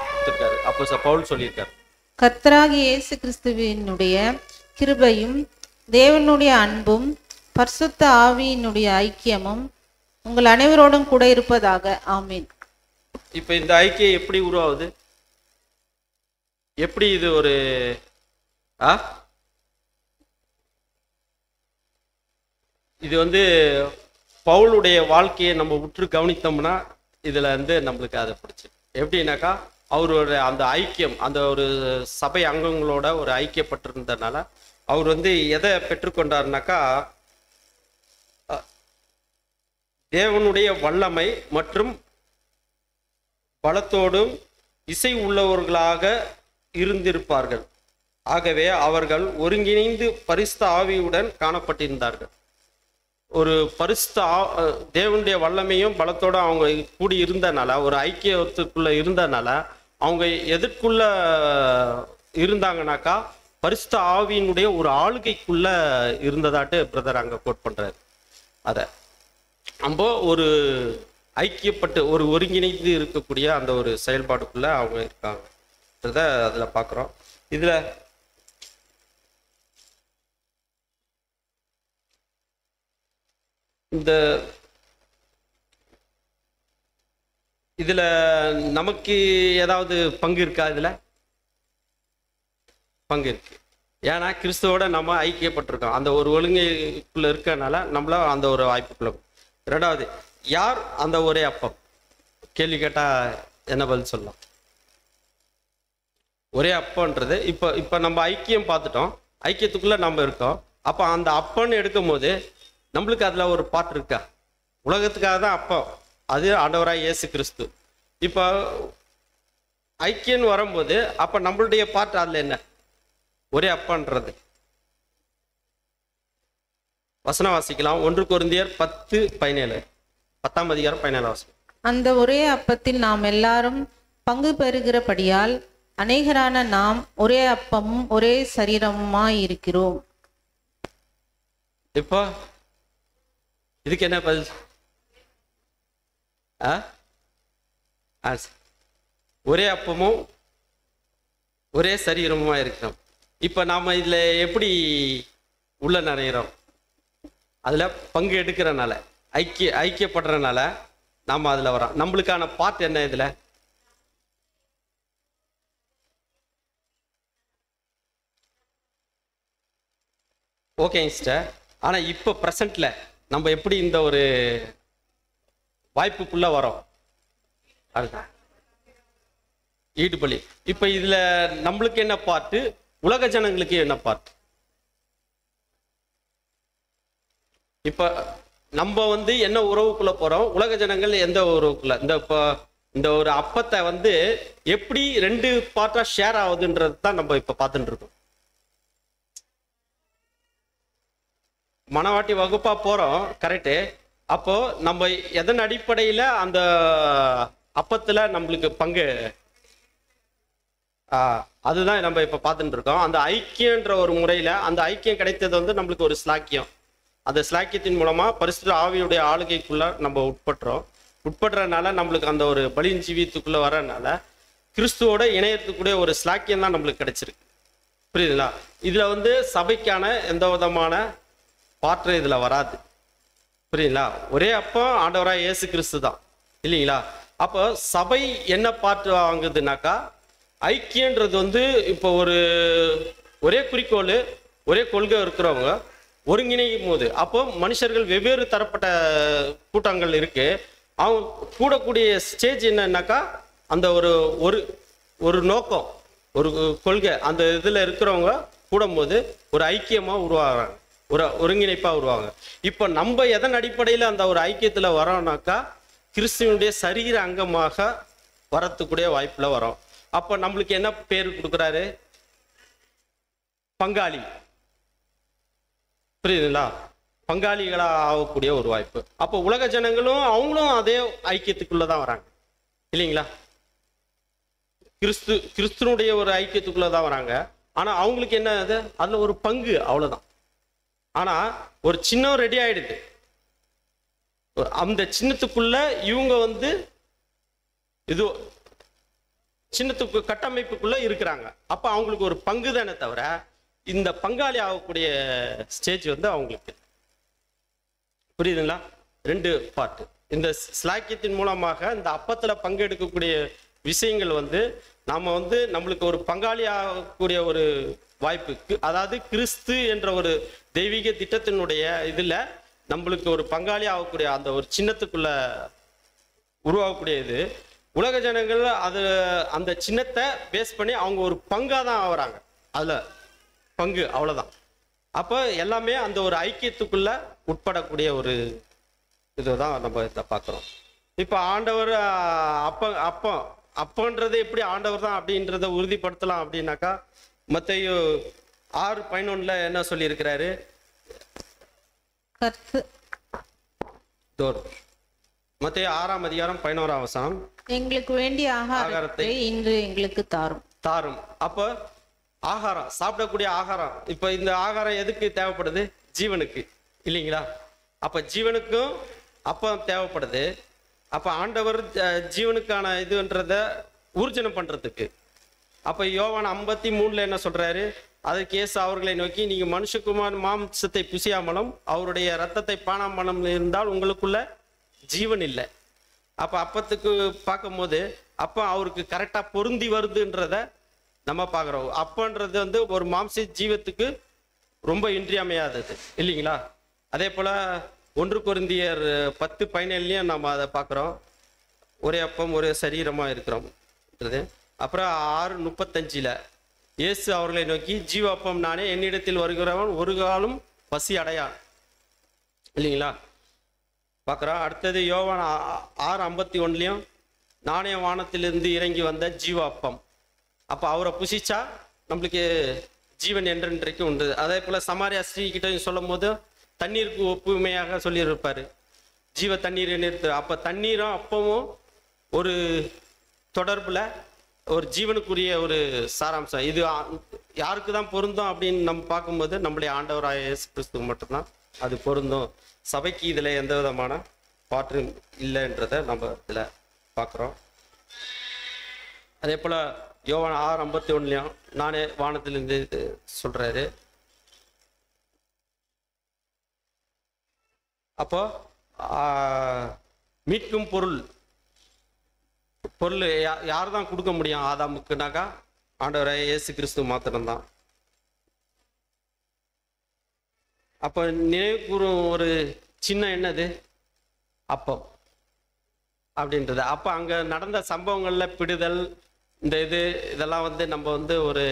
கொடுத்திருக்காரு. அப்போஸ்தலர் பவுல் சொல்லியிருக்காரு. கர்த்தராகிய இயேசு கிறிஸ்துவினுடைய கிருபையும் தேவனுடைய அன்பும் பரிசுத்த ஆவியினுடைய ஐக்கியமும் உங்கள் அனைவரோடும் கூட இருப்பதாக. ஆமீன். இப்ப இந்த ஐக்கியம் எப்படி உருவாகுது? எப்படி இது ஒரு இது பவுலுடைய வாழ்க்கையை நம்ம உற்று கவனித்தோம்னா இதுல நம்மளுக்கு அதை பிடிச்சி எப்படின்னாக்கா, அவரோட அந்த ஐக்கியம், அந்த ஒரு சபை அங்கங்களோட ஒரு ஐக்கியப்பட்டிருந்ததுனால அவர் எதை பெற்றுக்கொண்டாருனாக்கா, தேவனுடைய வல்லமை மற்றும் பலத்தோடும் இசை உள்ளவர்களாக இருந்திருப்பார்கள். ஆகவே அவர்கள் ஒருங்கிணைந்து பரிசுத்த ஆவியுடன் காணப்பட்டிருந்தார்கள். ஒரு பரிசுத்த தேவனுடைய வல்லமையும் பலத்தோட அவங்க கூடி இருந்தனால, ஒரு ஐக்கியத்துக்குள்ள இருந்தனால, அவங்க எதற்குள்ள இருந்தாங்கனாக்கா பரிசுத்த ஆவியினுடைய ஒரு ஆளுகைக்குள்ள இருந்ததாட்டு பிரதர் அங்க கோட் பண்றாரு. அத நம்ம ஒரு ஐக்கியப்பட்டு ஒரு ஒருங்கிணைந்து இருக்கக்கூடிய அந்த ஒரு செயல்பாடுக்குள்ள அவங்க இருக்காங்க, அதுல பாக்குறோம். இதுல நமக்கு ஏதாவது பங்கு இருக்கா? இதுல பங்கு இருக்கு. ஏன்னா கிறிஸ்துவோட நம்ம ஐக்கியப்பட்டிருக்கோம். அந்த ஒரு ஒழுங்கைக்குள்ள இருக்கனால நம்மள அந்த ஒரு வாய்ப்புக்குள்ள. ரெண்டாவது, யார் அந்த ஒரே அப்பம்? கேள்வி கேட்டா என்ன பதில் சொல்லலாம்? ஒரே அப்பன்றது இப்ப நம்ம ஐக்கியம் பார்த்துட்டோம், ஐக்கியத்துக்குள்ள நம்ம இருக்கோம். அப்ப அந்த அப்பன்னு எடுக்கும் போது நம்மளுக்கு அதுல ஒரு பாட்டு இருக்கா? உலகத்துக்காக தான் அப்பம், அது ஆண்டவராய் இயேசு கிறிஸ்து. இப்ப ஐக்கியன்னு வரும்போது அப்ப நம்மளுடைய பாட்டு அதுல என்ன? ஒரே அப்பன்றது. வசனம் வாசிக்கலாம். 1 கொரிந்தியர் 10:17, 10ஆம் அதிகாரம் 17 வசனம். அந்த ஒரே அப்பத்தில் நாம் எல்லாரும் பங்கு பெறுகிறபடியால் அநேகரான நாம் ஒரே அப்பமும் ஒரே சரீரமுமாய் இருக்கிறோம். இப்போ இதுக்கு என்ன பதில்? ஒரே அப்பமும் ஒரே சரீரமுமா இருக்கிறோம். இப்ப நாம இதுல எப்படி உள்ள நிறையிறோம்? அதுல பங்கு எடுக்கிறனால, ஐக்கியப்படுறதுனால நாம அதுல வரோம். நம்மளுக்கான பார்ட் என்ன இதுல? Okay sister. ஆனா இப்ப பிரசன்ட்ல நம்ம எப்படி இந்த ஒரு வாய்ப்புக்குள்ள வரோம்? அதுதான் ஈடுபலி. இப்ப இதுல நம்மளுக்கு என்ன பார்ட்டு, உலக ஜனங்களுக்கு என்ன பார்ட்? இப்ப நம்ம என்ன உறவுக்குள்ள போறோம், உலக ஜனங்கள் எந்த உறவுக்குள்ள? இந்த ஒரு அப்பத்தை எப்படி 2 பார்ட்டா ஷேர் ஆகுதுன்றது தான் நம்ம இப்ப பார்த்துட்டு இருக்கோம். மனவாட்டி வகுப்பா போறோம், கரெக்டு. அப்போ நம்ம எதன் அடிப்படையில அந்த அப்பத்துல நம்மளுக்கு பங்கு, அதுதான் நம்ம இப்ப பார்த்துட்டு இருக்கோம். அந்த ஐக்கியன்ற ஒரு முறையில அந்த ஐக்கியம் கிடைத்தது நம்மளுக்கு ஒரு ஸ்லாக்கியம். அந்த ஸ்லாக்கியத்தின் மூலமா பரிசுத்த ஆவியுடைய ஆளுகைக்குள்ள நம்ம உட்படுறதுனால நம்மளுக்கு அந்த ஒரு பலியின் ஜீவியத்துக்குள்ள வர்றதுனால கிறிஸ்துவோட இணையத்துக்குடைய ஒரு ஸ்லாக்கியம் தான் நம்மளுக்கு கிடைச்சிருக்கு. புரியுதுங்களா? இதுல வந்து சபைக்கான எந்த விதமான பாற்று இதுல வராது. புரியுதுங்களா? ஒரே அப்போ ஆண்டவராக இயேசு கிறிஸ்து தான் இல்லைங்களா? அப்போ சபை என்ன பாற்று வாங்குதுனாக்கா, ஐக்கியன்றது வந்து இப்போ ஒரே குறிக்கோள் ஒரே கொள்கை இருக்கிறவங்க ஒருங்கிணைக்கும் போது, அப்போ மனுஷர்கள் வெவ்வேறு தரப்பட்ட கூட்டங்கள் இருக்கு. அவங்க கூடக்கூடிய ஸ்டேஜ் என்னன்னாக்கா, அந்த ஒரு நோக்கம் ஒரு கொள்கை அந்த இதில் இருக்கிறவங்க கூடும்போது ஒரு ஐக்கியமாக உருவாகிறாங்க, ஒரு ஒருங்கிணைப்பாக உருவாங்க. இப்போ நம்ம எதன் அடிப்படையில் அந்த ஒரு ஐக்கியத்தில் வரோம்னாக்கா, கிறிஸ்துவனுடைய சரீர அங்கமாக வரத்துக்கூடிய வாய்ப்பில் வரோம். அப்போ நம்மளுக்கு என்ன பேர் கொடுக்குறாரு? பங்காளி. புரியுதுங்களா? பங்காளிகளாக ஆகக்கூடிய ஒரு வாய்ப்பு. அப்போ உலக ஜனங்களும் அவங்களும் அதே ஐக்கியத்துக்குள்ளதான் வராங்க இல்லைங்களா? கிறிஸ்துவனுடைய ஒரு ஐக்கியத்துக்குள்ளதான் வராங்க. ஆனா அவங்களுக்கு என்ன அதுல ஒரு பங்கு, அவ்வளவுதான். ஆனா ஒரு சின்னம் ரெடி ஆயிடுது, அந்த சின்னத்துக்குள்ள இவங்க வந்து இது சின்னத்துக்கு கட்டமைப்புக்குள்ள இருக்கிறாங்க. அப்ப அவங்களுக்கு ஒரு பங்கு தானே தவிர இந்த பங்காளி ஆகக்கூடிய ஸ்டேஜ் வந்து அவங்களுக்கு. புரியுதுங்களா? ரெண்டு பார்ட். இந்த ஸ்லாக்கியத்தின் மூலமாக இந்த அப்பத்துல பங்கெடுக்கக்கூடிய விஷயங்கள் வந்து நாம வந்து நம்மளுக்கு ஒரு பங்காளி ஆகக்கூடிய ஒரு வாய்ப்பு, அதாவது கிறிஸ்து என்ற ஒரு தெய்வீக திட்டத்தினுடைய இதுல நம்மளுக்கு ஒரு பங்காளி ஆகக்கூடிய அந்த ஒரு சின்னத்துக்குள்ள உருவாகக்கூடியது. உலக ஜனங்கள் அந்த சின்னத்தை பேஸ் பண்ணி அவங்க ஒரு பங்கா தான் ஆகுறாங்க, அதுல பங்கு, அவ்வளவுதான். அப்ப எல்லாமே அந்த ஒரு ஐக்கியத்துக்குள்ள உட்படக்கூடிய ஒரு இதுதான் நம்ம இதை பார்க்கிறோம். இப்ப ஆண்டவர் அப்பன்றது எப்படி ஆண்டவர் தான் அப்படின்றத உறுதிப்படுத்தலாம் அப்படின்னாக்கா, மத்தேயு 6:11 என்ன சொல்லி இருக்கிறாரு? மத்தேயு 6:11 எங்களுக்கு வேண்டிய ஆகாரத்தை இன்று எங்களுக்கு தாரும். அப்ப ஆகாரம், சாப்பிடக்கூடிய ஆகாரம். இப்ப இந்த ஆகாரம் எதுக்கு தேவைப்படுது? ஜீவனுக்கு இல்லைங்களா? அப்ப ஜீவனுக்கும் அப்பம் தேவைப்படுது. அப்ப ஆண்டவர் ஜீவனுக்கான இதுன்றத ஊர்ஜனம் பண்றதுக்கு. அப்ப யோவான் 53 என்ன சொல்றாரு? அதற்கு இயேசு அவர்களை நோக்கி, நீங்க மனுஷகுமார் மாம்சத்தை புசியாமலும் அவருடைய ரத்தத்தை பானாமலும் இருந்தால் உங்களுக்குள்ள ஜீவன் இல்லை. அப்ப அப்பத்துக்கு பார்க்கும்போது அப்ப அவருக்கு கரெக்டா பொருந்தி வருதுன்றத நம்ம பார்க்குறோம். அப்பன்றது வந்து ஒரு மாம்ச ஜீவத்துக்கு ரொம்ப இன்றியமையாதது இல்லைங்களா? அதே போல 1 கொரிந்தியர் 10:17 நம்ம அதை பார்க்குறோம். ஒரே அப்பம் ஒரே சரீரமா இருக்கிறோம். அப்புறம் 6:35 இயேசு அவர்களை நோக்கி, ஜீவ அப்பம் நானே, என்னிடத்தில் வருகிறவன் ஒரு காலும் பசி அடையான் இல்லைங்களா? பார்க்குறோம். அடுத்தது யோவான் 6:51 நானே வானத்திலிருந்து இறங்கி வந்த ஜீவ அப்பம். அப்போ அவரை புசிச்சா நம்மளுக்கு ஜீவன் என்றென்றைக்கு உண்டு. அதே போல சமாரியா ஸ்ரீ கிட்ட சொல்லும் போது தண்ணீருக்கு ஒப்புமையாக சொல்லியிருப்பாரு, ஜீவ தண்ணீர் நிறுத்து. அப்ப தண்ணீரும் அப்பவும் ஒரு தொடர்புல ஒரு ஜீவனுக்குரிய ஒரு சாராம்சம். இது யாருக்கு தான் பொருந்தும் அப்படின்னு நம்ம பார்க்கும்போது நம்முடைய ஆண்டவராய இயேசு கிறிஸ்துக்கு மட்டும்தான் அது பொருந்தும். சபைக்கு இதுல எந்த விதமான பாற்று இல்லைன்றத நம்ம இதுல பார்க்குறோம். அதே போல யோவான் 6:51 நானே வானத்திலிருந்து சொல்றாரு. அப்போ மீட்கும் பொருள் யார் தான் கொடுக்க முடியும் ஆதாமுக்குனாக்கா? ஆண்டவராய இயேசு கிறிஸ்து மாத்திரம்தான். அப்ப நினைவு கூறும் ஒரு சின்ன என்னது? அப்பம் அப்படின்றது. அப்ப அங்க நடந்த சம்பவங்கள்ல பிடுதல், இந்த இதெல்லாம் வந்து நம்ம வந்து ஒரு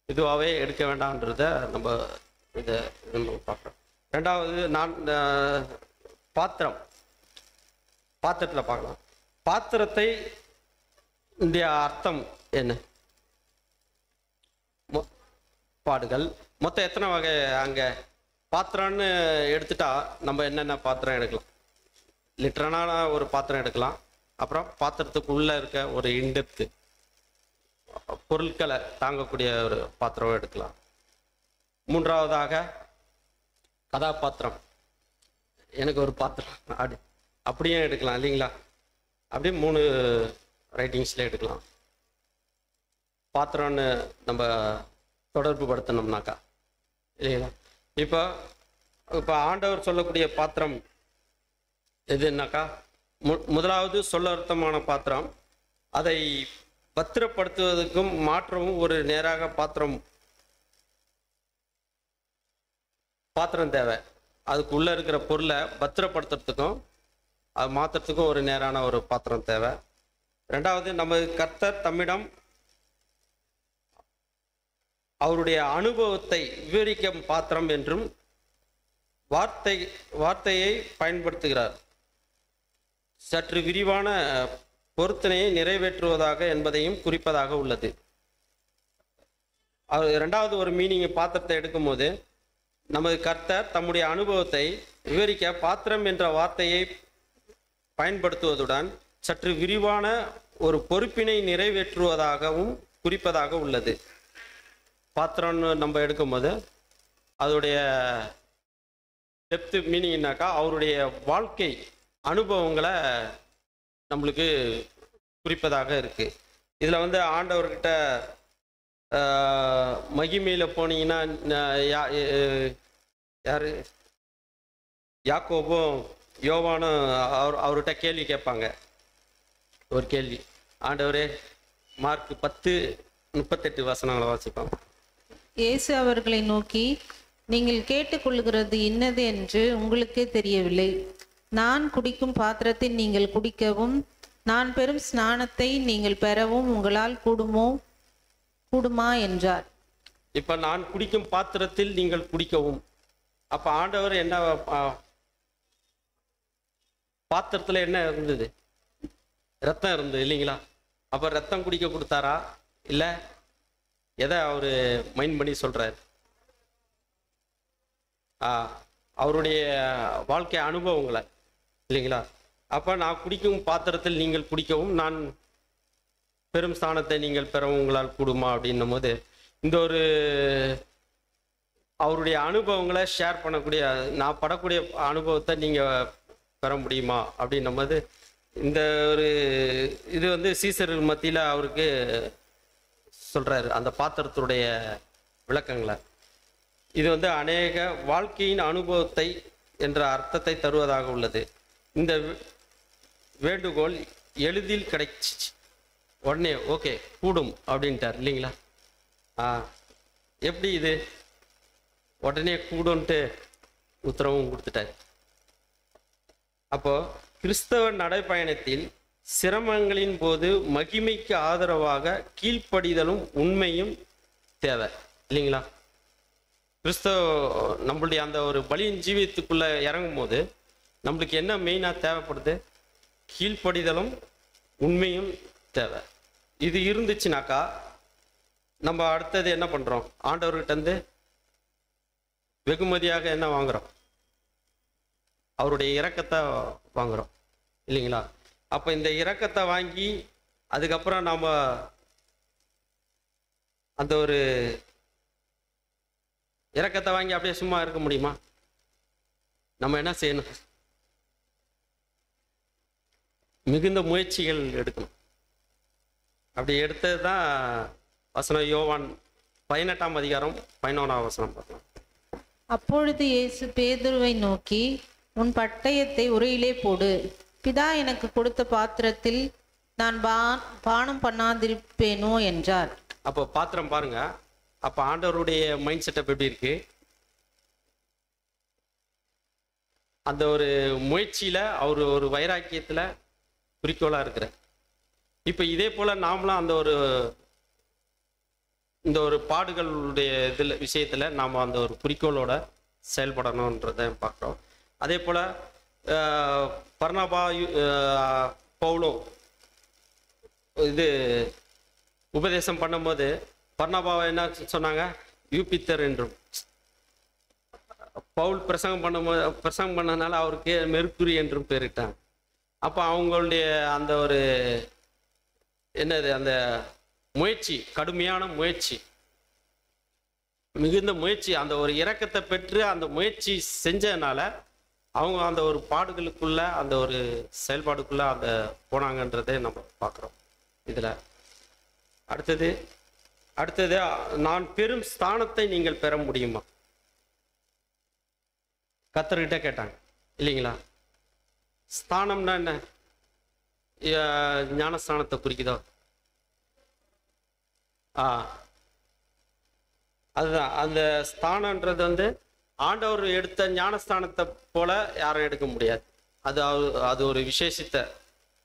இதுவாகவே எடுக்க வேண்டாம்ன்றத நம்ம இதை பார்க்குறோம். ரெண்டாவது பாத்திரத்தில் பார்க்கலாம். பாத்திரத்தை இந்த அர்த்தம் என்ன? பாடுகள் மொத்தம் எத்தனை வகை அங்க பாத்திரம்னு எடுத்துட்டா நம்ம என்னென்ன பாத்திரம் எடுக்கலாம்? லிட்டரான ஒரு பாத்திரம் எடுக்கலாம். அப்புறம் பாத்திரத்துக்குள்ள இருக்க ஒரு இன்டெப்த் பொருட்களை தாங்கக்கூடிய ஒரு பாத்திரம் எடுக்கலாம். மூன்றாவதாக கதாபாத்திரம், எனக்கு ஒரு பாத்திரம் அப்படியே எடுக்கலாம் இல்லைங்களா? அப்படி 3 ரைட்டிங்ஸில் எடுக்கலாம். பாத்திரம்னு நம்ம தொடர்பு படுத்தணும்னாக்கா இல்லைங்களா? இப்போ ஆண்டவர் சொல்லக்கூடிய பாத்திரம் எதுனாக்கா, முதலாவது சொல்லர்த்தமான பாத்திரம். அதை பத்திரப்படுத்துவதற்கும் மாற்றவும் ஒரு நேராக பாத்திரம் தேவை. அதுக்குள்ளே இருக்கிற பொருளை பத்திரப்படுத்துறதுக்கும் அது மாற்றுறதுக்கும் ஒரு நேரான ஒரு பாத்திரம் தேவை. ரெண்டாவது, நமது கர்த்தர் தம்மிடம் அவருடைய அனுபவத்தை விவரிக்கும் பாத்திரம் என்றும் வார்த்தையை பயன்படுத்துகிறார். சற்று விரிவான பொருத்தனையை நிறைவேற்றுவதாக என்பதையும் குறிப்பதாக உள்ளது. ரெண்டாவது ஒரு மீனிங் பாத்திரத்தை எடுக்கும்போது, நமது கர்த்தர் தம்முடைய அனுபவத்தை விவரிக்க பாத்திரம் என்ற வார்த்தையை பயன்படுத்துவதுடன் சற்று விரிவான ஒரு பொறுப்பினை நிறைவேற்றுவதாகவும் குறிப்பதாக உள்ளது. பாத்திரம்னு நம்ம எடுக்கும்போது அதோடைய டெப்த் மீனிங்னாக்கா அவருடைய வாழ்க்கை அனுபவங்களை நம்மளுக்கு குறிப்பதாக இருக்குது. இதில் ஆண்டவர்கிட்ட மகிமையில் போனீங்கன்னா யார் யாக்கோபும் யோவானும் அவர்கிட்ட கேள்வி கேட்பாங்க. ஒரு கேள்வி, ஆண்டவரே, மார்க் 10:38 வசனங்களை வாசிப்போம். இயேசு அவர்களை நோக்கி, நீங்கள் கேட்டுக்கொள்கிறது இன்னது என்று உங்களுக்கே தெரியவில்லை. நான் குடிக்கும் பாத்திரத்தில் நீங்கள் குடிக்கவும் நான் பெறும் ஸ்நானத்தை நீங்கள் பெறவும் உங்களால் கூடுமா என்றார். இப்ப நான் குடிக்கும் பாத்திரத்தில் நீங்கள் குடிக்கவும், அப்ப ஆண்டவர் என்ன பாத்திரத்துல என்ன இருந்தது? ரத்தம் இருந்தது இல்லைங்களா? அப்ப ரத்தம் குடிக்க கொடுத்தாரா? இல்ல எதை அவரு மைண்ட் பண்ணி சொல்றாரு? அவருடைய வாழ்க்கை அனுபவங்களை இல்லைங்களா? அப்ப நான் குடிக்கும் பாத்திரத்தில் நீங்கள் குடிக்கவும் நான் பெரும் ஸ்தானத்தை நீங்கள் பெறவும் உங்களால் கூடுமா அப்படின்னும் போது, இந்த ஒரு அவருடைய அனுபவங்களை ஷேர் பண்ணக்கூடிய, நான் படக்கூடிய அனுபவத்தை நீங்கள் பெற முடியுமா அப்படின்னும் போது, இந்த ஒரு இது சீசர் மத்தியில் அவருக்கு சொல்கிறாரு அந்த பாத்திரத்துடைய விளக்கங்களை. இது அநேக வாழ்க்கையின் அனுபவத்தை என்ற அர்த்தத்தை தருவதாக உள்ளது. இந்த வேண்டுகோள் எளிதில் கிடைச்சிச்சு. உடனே ஓகே கூடும் அப்படின்ட்டார் இல்லைங்களா? எப்படி இது உடனே கூடும்ன்ட்டு உத்தரவும் கொடுத்துட்டார். அப்போ கிறிஸ்தவ நடைப்பயணத்தில் சிரமங்களின் போது மகிமைக்கு ஆதரவாக கீழ்ப்படிதலும் உண்மையும் தேவை இல்லைங்களா? கிறிஸ்தவ நம்மளுடைய அந்த ஒரு பலியின் ஜீவியத்துக்குள்ள இறங்கும் போது நம்மளுக்கு என்ன மெயினாக தேவைப்படுது? கீழ்ப்படிதலும் உண்மையும் தேவை. இது இருந்துச்சுனாக்கா நம்ம அடுத்தது என்ன பண்ணுறோம்? ஆண்டவர்கிட்ட வெகுமதியாக என்ன வாங்குறோம்? அவருடைய இரக்கத்தை வாங்குறோம் இல்லைங்களா? அப்போ இந்த இரக்கத்தை வாங்கி அதுக்கப்புறம் நாம் அந்த ஒரு இரக்கத்தை வாங்கி அப்படியே சும்மா இருக்க முடியுமா? நம்ம என்ன செய்யணும்? மிகுந்த முயற்சிகள் எடுக்கணும். அப்படி எடுத்தது தான் வசனம் யோவான் 18ஆம் அதிகாரம் 11ஆம் வசனம் பார்க்கலாம். அப்பொழுது இயேசு பேதுருவை நோக்கி, உன் பட்டயத்தை உரையிலே போடு. பிதா எனக்கு கொடுத்த பாத்திரத்தில் நான் பானம் பண்ணாதிருப்பேனோ என்றார். அப்போ பாத்திரம் பாருங்க. அப்போ ஆண்டவருடைய மைண்ட் செட்டப் எப்படி இருக்கு? அந்த ஒரு முயற்சியில அவர் ஒரு வைராக்கியத்துல குறிக்கோளா இருக்கிற. இப்ப இதே போல நாமளும் அந்த ஒரு இந்த ஒரு பாடுகளுடைய விஷயத்துல நாம அந்த ஒரு குறிக்கோளோட செயல்படணும்ன்றத பார்க்குறோம். அதே போல பர்னபா பவுலோ இது உபதேசம் பண்ணும்போது பர்னபாவை என்ன சொன்னாங்க? யூபித்தர் என்றும். பவுல் பிரசங்கம் பண்ணனால அவருக்கு மெர்க்குரி என்றும் பேரிட்டாங்க. அப்போ அவங்களுடைய அந்த ஒரு என்னது அந்த முயற்சி, கடுமையான முயற்சி, மிகுந்த முயற்சி, அந்த ஒரு இரக்கத்தை பெற்று அந்த முயற்சி செஞ்சதுனால அவங்க அந்த ஒரு பாடுகளுக்குள்ள அந்த ஒரு செயல்பாடுக்குள்ள அந்த போனாங்கன்றதை நம்ம பார்க்குறோம் இதில். அடுத்தது நான் பெரும் ஸ்தானத்தை நீங்கள் பெற முடியுமா? கர்த்தர்கிட்ட கேட்டாங்க இல்லைங்களா? ஸ்தானம்னா என்ன? ஞானஸ்தானத்தை குறிக்குதோ? அதுதான். அந்த ஸ்தானன்றது வந்து ஆண்டவர் எடுத்த ஞானஸ்தானத்தை போல யாரும் எடுக்க முடியாது. அது ஒரு விசேஷித்த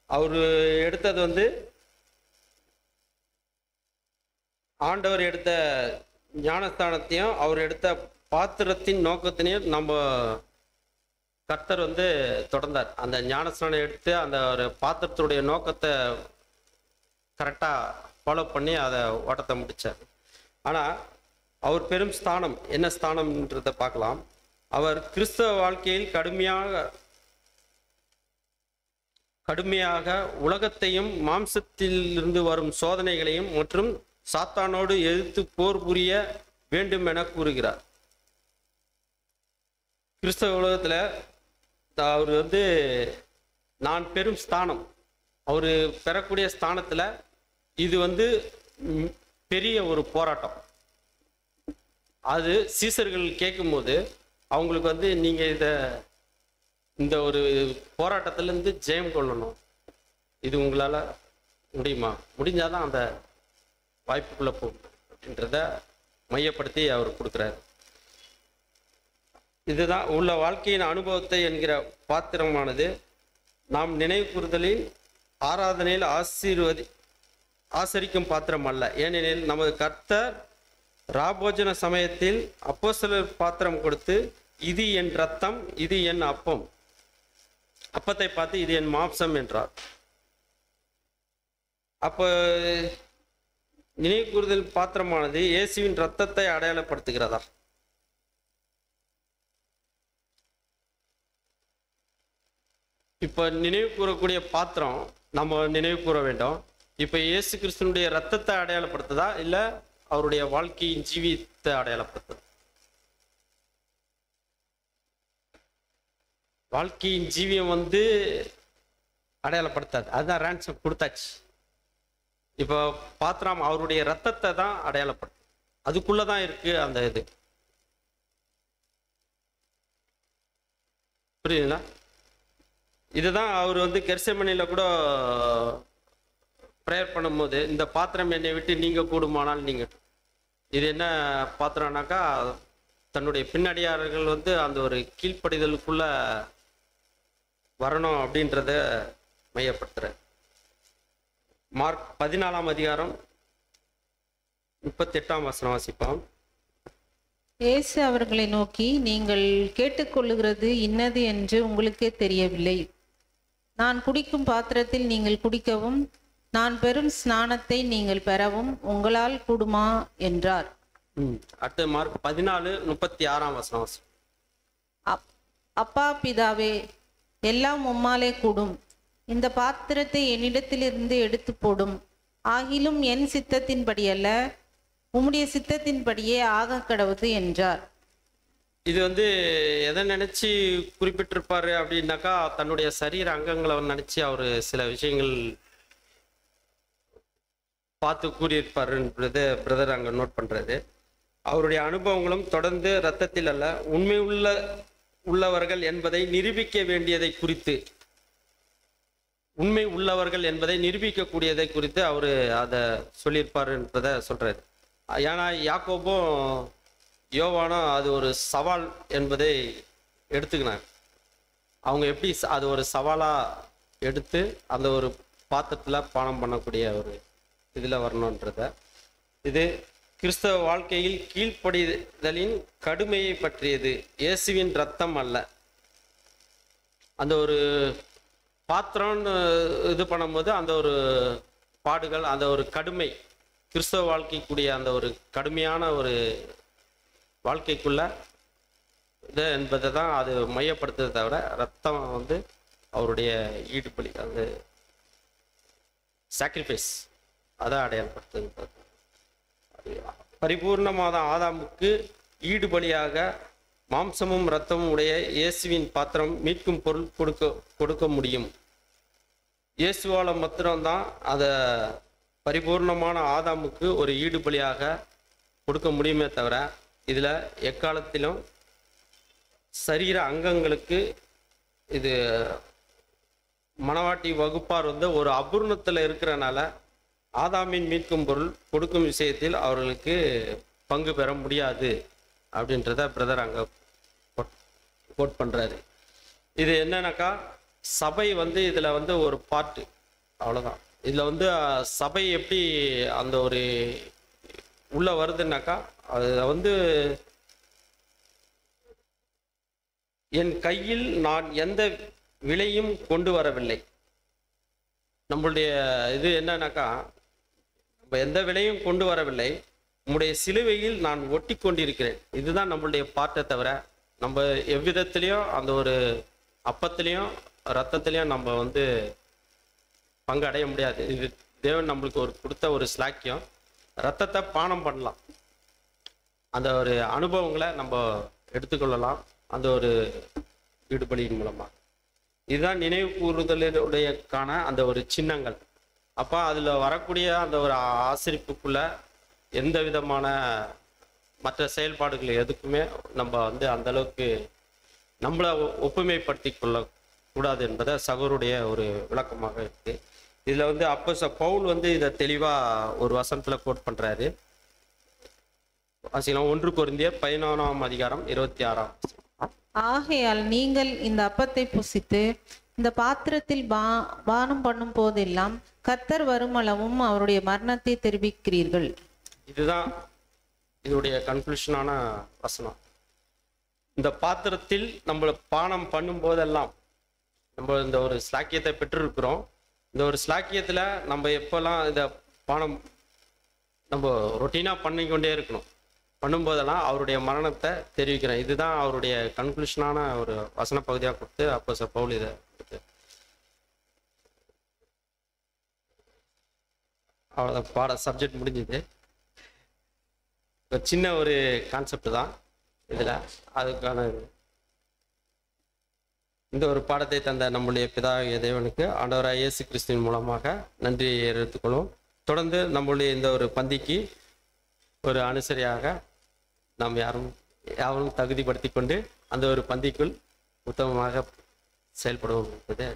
அவர் எடுத்தது வந்து ஆண்டவர் எடுத்த ஞானஸ்தானத்தையும் அவர் எடுத்த பாத்திரத்தின் நோக்கத்தினையும் நம்ம கர்த்தர் வந்து தொடர்ந்தார். அந்த ஞானஸ்தானம் எடுத்து அந்த ஒரு பாத்திரத்துடைய நோக்கத்தை கரெக்டாக ஃபாலோ பண்ணி அதை ஓட்டத்தை முடித்தார். ஆனால் அவர் பெரும் ஸ்தானம் என்ன ஸ்தானம்ன்றதை பார்க்கலாம். அவர் கிறிஸ்தவ வாழ்க்கையில் கடுமையாக உலகத்தையும் மாம்சத்திலிருந்து வரும் சோதனைகளையும் மற்றும் சாத்தானோடு எதிர்த்து போர் புரிய வேண்டும் என கூறுகிறார். கிறிஸ்தவ உலகத்தில் அவர் வந்து நான் பெரும் ஸ்தானம், அவர் பெறக்கூடிய ஸ்தானத்தில் இது வந்து பெரிய ஒரு போராட்டம். அது சீசர்கள் கேட்கும்போது அவங்களுக்கு வந்து நீங்கள் இந்த ஒரு போராட்டத்திலேருந்து ஜெயம் கொள்ளணும், இது உங்களால் முடியுமா? முடிஞ்சாதான் அந்த வாய்ப்புக்குள்ளே போகும் அப்படின்றத மையப்படுத்தி அவர் கொடுக்குறாரு. இதுதான் உள்ள வாழ்க்கையின் அனுபவத்தை என்கிற பாத்திரமானது நாம் நினைவு கூறுதலில் ஆராதனையில் ஆசரிக்கும் பாத்திரம் அல்ல. ஏனெனில் நமது கர்த்தர் ராபோஜன சமயத்தில் அப்போஸ்தலர் பாத்திரம் கொடுத்து இது என் ரத்தம், இது என் அப்பத்தை பார்த்து இது என் மாம்சம் என்றார். அப்போ நினைவு கூறுதல் பாத்திரமானது இயேசுவின் ரத்தத்தை அடையாளப்படுத்துகிறதா? இப்போ நினைவு கூறக்கூடிய பாத்திரம் நம்ம நினைவு கூற வேண்டும். இப்போ இயேசு கிறிஸ்துனுடைய ரத்தத்தை அடையாளப்படுத்துதா இல்லை அவருடைய வாழ்க்கையின் ஜீவியத்தை அடையாளப்படுத்துதா? வாழ்க்கையின் ஜீவியம் வந்து அடையாளப்படுத்தாது, அதுதான் ரேன்சம் கொடுத்தாச்சு. இப்போ பாத்திரம் அவருடைய ரத்தத்தை தான் அடையாளப்படுத்தும், அதுக்குள்ளதான் இருக்கு அந்த இது. புரியுதுங்களா? இதுதான் அவர் வந்து கெர்செமனில கூட ப்ரேயர் பண்ணும்போது இந்த பாத்திரம் என்னை விட்டு நீங்க கூடுமானால் நீங்க, இது என்ன பாத்திரம்னாக்கா தன்னுடைய பின்னடியார்கள் வந்து அந்த ஒரு கீழ்ப்படிதலுக்குள்ள வரணும் அப்படின்றத மையப்படுத்துற. மார்க் 14ஆம் அதிகாரம் 38ஆம் வசனம் வாசிப்போம். இயேசு அவர்களை நோக்கி, நீங்கள் கேட்டுக்கொள்ளுகிறது இன்னது என்று உங்களுக்கே தெரியவில்லை. நான் குடிக்கும் பாத்திரத்தில் நீங்கள் குடிக்கவும் நான் பெரும் ஸ்நானத்தை நீங்கள் பெறவும் உங்களால் கூடுமா என்றார். அடுத்து மார்க் 14:36ஆம் வசனம். அப்பா பிதாவே, எல்லாம் உம்மாலே கூடும். இந்த பாத்திரத்தை என்னிடத்திலிருந்து எடுத்து போடும். ஆகிலும் என் சித்தத்தின்படி அல்ல, உம்முடைய சித்தத்தின்படியே ஆக கடவுது என்றார். இது வந்து எதை நினைச்சு குறிப்பிட்டிருப்பாரு அப்படின்னாக்கா தன்னுடைய சரீர அங்கங்களை நினைச்சு அவரு சில விஷயங்கள் பார்த்து கூறியிருப்பாருன்றது பிரதர் அங்க நோட் பண்றது. அவருடைய அனுபவங்களும் தொடர்ந்து இரத்தத்தில் அல்ல உண்மை உள்ளவர்கள் என்பதை நிரூபிக்க வேண்டியதை குறித்து, உண்மை உள்ளவர்கள் என்பதை நிரூபிக்கக்கூடியதை குறித்து அவரு அதை சொல்லியிருப்பாருன்றத சொல்றாரு. ஏன்னா யாக்கோபும் யோவானும் அது ஒரு சவால் என்பதை எடுத்துக்கினாங்க. அவங்க எப்படி அது ஒரு சவாலா எடுத்து அந்த ஒரு பாத்திரத்தில் பானம் பண்ணக்கூடிய ஒரு இதில் வரணுன்றத. இது கிறிஸ்தவ வாழ்க்கையில் கீழ்ப்படிதலின் கடுமையை பற்றியது, இயேசுவின் ரத்தம் அல்ல. அந்த ஒரு பாத்திரம்னு இது பண்ணும்போது அந்த ஒரு பாடுகள், அந்த ஒரு கடுமை, கிறிஸ்தவ வாழ்க்கைக்குரிய அந்த ஒரு கடுமையான ஒரு வாழ்க்கைக்குள்ள இது என்பதை தான் அது மையப்படுத்துறதை தவிர ரத்தம் வந்து அவருடைய ஈடுபலி, அந்த சாக்ரிஃபைஸ் அதை அடையாளப்படுத்துது. பரிபூர்ணமான ஆதாமுக்கு ஈடுபலியாக மாம்சமும் இரத்தமும் உடைய இயேசுவின் பாத்திரம் மீட்கும் பொருள் கொடுக்க முடியும். இயேசுவால மாத்திரம்தான் அதை பரிபூர்ணமான ஆதாமுக்கு ஒரு ஈடுபலியாக கொடுக்க முடியுமே தவிர இதில் எக்காலத்திலும் சரீர அங்கங்களுக்கு இது மணவாட்டி வகுப்பார் வந்து ஒரு அபூர்ணத்தில் இருக்கிறனால ஆதாமின் மீட்கும் பொருள் கொடுக்கும் விஷயத்தில் அவர்களுக்கு பங்கு பெற முடியாது அப்படின்றத பிரதர் அங்கே கோட் பண்ணுறாரு. இது என்னன்னாக்கா சபை வந்து இதில் வந்து ஒரு பார்ட்டு, அவ்வளோதான். இதில் வந்து சபை எப்படி அந்த ஒரு உள்ளே வருதுன்னாக்கா அதில் வந்து என் கையில் நான் எந்த விலையும் கொண்டு வரவில்லை. நம்மளுடைய இது என்னன்னாக்கா நம்ம எந்த விலையும் கொண்டு வரவில்லை, உம்முடைய சிலுவையில் நான் ஒட்டி கொண்டிருக்கிறேன். இதுதான் நம்மளுடைய பாட்டை தவிர நம்ம எவ்விதத்திலையும் அந்த ஒரு அப்பத்திலையும் ரத்தத்திலையும் நம்ம வந்து பங்கு அடைய முடியாது. இது தேவன் நம்மளுக்கு ஒரு கொடுத்த ஒரு ஸ்லாக்கியம். ரத்தத்தை பானம் பண்ணலாம், அந்த ஒரு அனுபவங்களை நம்ம எடுத்துக்கொள்ளலாம் அந்த ஒரு ஈடுபலியின் மூலமாக. இதுதான் நினைவு கூறுதலுடையக்கான அந்த ஒரு சின்னங்கள். அப்போ அதில் வரக்கூடிய அந்த ஒரு ஆசரிப்புக்குள்ள எந்த விதமான மற்ற செயல்பாடுகள் எதுக்குமே நம்ம வந்து அந்த அளவுக்கு நம்மளை ஒப்புமைப்படுத்தி கொள்ளக்கூடாது என்பதை சகோருடைய ஒரு விளக்கமாக இருக்கு. இதில் வந்து அப்போ பவுல் வந்து இதை தெளிவாக ஒரு வசனத்தில் கோட் பண்ணுறாரு. வாசிக்கலாம். 1 கொரிந்தியர் 11:26. ஆகையால் நீங்கள் இந்த அப்பத்தை புசித்து இந்த பாத்திரத்தில் பானம் பண்ணும் போதெல்லாம் கர்த்தர் வருமளவும் அவருடைய மரணத்தை தெரிவிக்கிறீர்கள். இதுதான் இதோடைய கன்க்ளூஷனான வசனம். இந்த பாத்திரத்தில் நம்மளை பானம் பண்ணும் போதெல்லாம் நம்ம இந்த ஒரு ஸ்லாக்கியத்தை பெற்றிருக்கிறோம். இந்த ஒரு ஸ்லாக்கியத்தில் நம்ம எப்போல்லாம் இந்த பானம் நம்ம ரொட்டீனாக பண்ணிக்கொண்டே இருக்கணும். பண்ணும்போதெல்லாம் அவருடைய மரணத்தை தெரிவிக்கிறேன். இதுதான் அவருடைய கன்க்ளூஷனான ஒரு வசன பகுதியாக கொடுத்து அப்போ பவுல் இதை கொடுத்து அவ்வளோதான். பாட சப்ஜெக்ட் முடிஞ்சுது. ஒரு சின்ன ஒரு கான்செப்ட் தான் இதில். அதுக்கான இந்த ஒரு பாடத்தை தந்த நம்முடைய பிதாகிய தேவனுக்கு ஆண்டவராகிய இயேசு கிறிஸ்துவின் மூலமாக நன்றியை எடுத்துக்கொள்வோம். தொடர்ந்து நம்முடைய இந்த ஒரு பந்திக்கு ஒரு அனுசரியாக நாம் யாரும் தகுதிப்படுத்தி கொண்டு அந்த ஒரு பந்திக்குள் உத்தமமாக செயல்படுவோம் என்பது